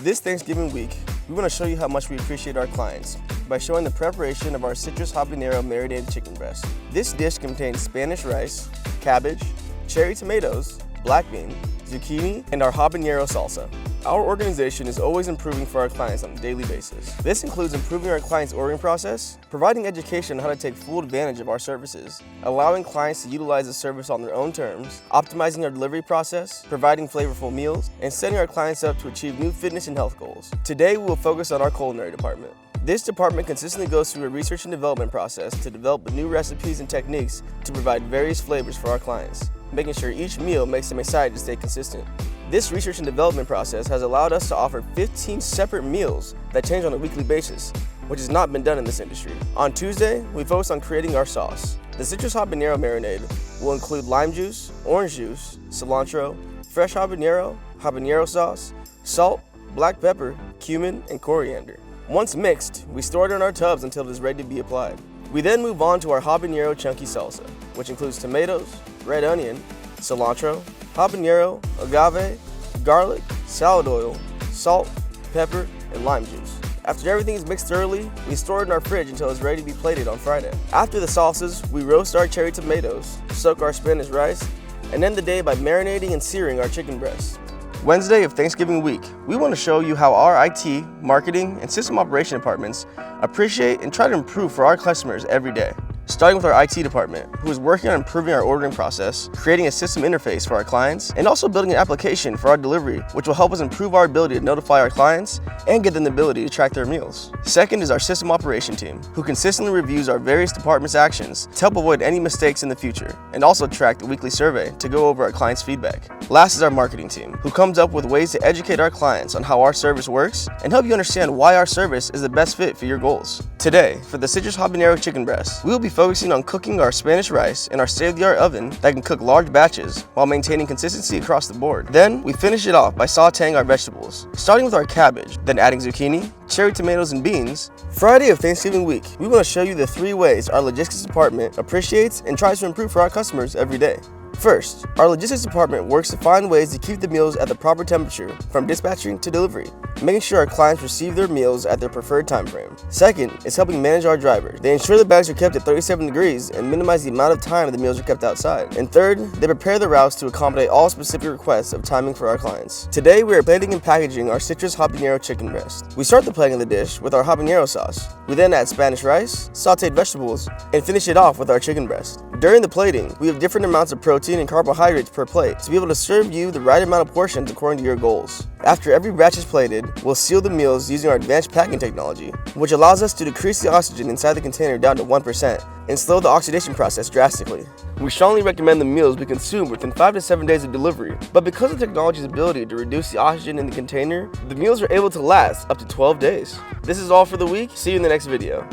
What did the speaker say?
This Thanksgiving week, we want to show you how much we appreciate our clients by showing the preparation of our citrus habanero marinated chicken breast. This dish contains Spanish rice, cabbage, cherry tomatoes, black bean, zucchini, and our habanero salsa. Our organization is always improving for our clients on a daily basis. This includes improving our clients' ordering process, providing education on how to take full advantage of our services, allowing clients to utilize the service on their own terms, optimizing our delivery process, providing flavorful meals, and setting our clients up to achieve new fitness and health goals. Today, we will focus on our culinary department. This department consistently goes through a research and development process to develop new recipes and techniques to provide various flavors for our clients, making sure each meal makes them excited to stay consistent. This research and development process has allowed us to offer 15 separate meals that change on a weekly basis, which has not been done in this industry. On Tuesday, we focused on creating our sauce. The citrus habanero marinade will include lime juice, orange juice, cilantro, fresh habanero, habanero sauce, salt, black pepper, cumin, and coriander. Once mixed, we store it in our tubs until it is ready to be applied. We then move on to our habanero chunky salsa, which includes tomatoes, red onion, cilantro, habanero, agave, garlic, salad oil, salt, pepper, and lime juice. After everything is mixed thoroughly, we store it in our fridge until it's ready to be plated on Friday. After the sauces, we roast our cherry tomatoes, soak our Spanish rice, and end the day by marinating and searing our chicken breasts. Wednesday of Thanksgiving week, we want to show you how our IT, marketing, and system operation departments appreciate and try to improve for our customers every day. Starting with our IT department, who is working on improving our ordering process, creating a system interface for our clients, and also building an application for our delivery, which will help us improve our ability to notify our clients and give them the ability to track their meals. Second is our system operation team, who consistently reviews our various departments' actions to help avoid any mistakes in the future, and also track the weekly survey to go over our clients' feedback. Last is our marketing team, who comes up with ways to educate our clients on how our service works and help you understand why our service is the best fit for your goals. Today, for the citrus habanero chicken breast, we will be focusing on cooking our Spanish rice in our state-of-the-art oven that can cook large batches while maintaining consistency across the board. Then, we finish it off by sauteing our vegetables, starting with our cabbage, then adding zucchini, cherry tomatoes, and beans. Friday of Thanksgiving week, we want to show you the 3 ways our logistics department appreciates and tries to improve for our customers every day. First, our logistics department works to find ways to keep the meals at the proper temperature from dispatching to delivery, making sure our clients receive their meals at their preferred time frame. Second is helping manage our drivers. They ensure the bags are kept at 37 degrees and minimize the amount of time the meals are kept outside. And third, they prepare the routes to accommodate all specific requests of timing for our clients. Today, we are plating and packaging our citrus habanero chicken breast. We start the plating of the dish with our habanero sauce. We then add Spanish rice, sauteed vegetables, and finish it off with our chicken breast. During the plating, we have different amounts of protein and carbohydrates per plate to be able to serve you the right amount of portions according to your goals. After every batch is plated, we'll seal the meals using our advanced packing technology, which allows us to decrease the oxygen inside the container down to 1% and slow the oxidation process drastically. We strongly recommend the meals be consumed within 5 to 7 days of delivery, but because of technology's ability to reduce the oxygen in the container, the meals are able to last up to 12 days. This is all for the week. See you in the next video.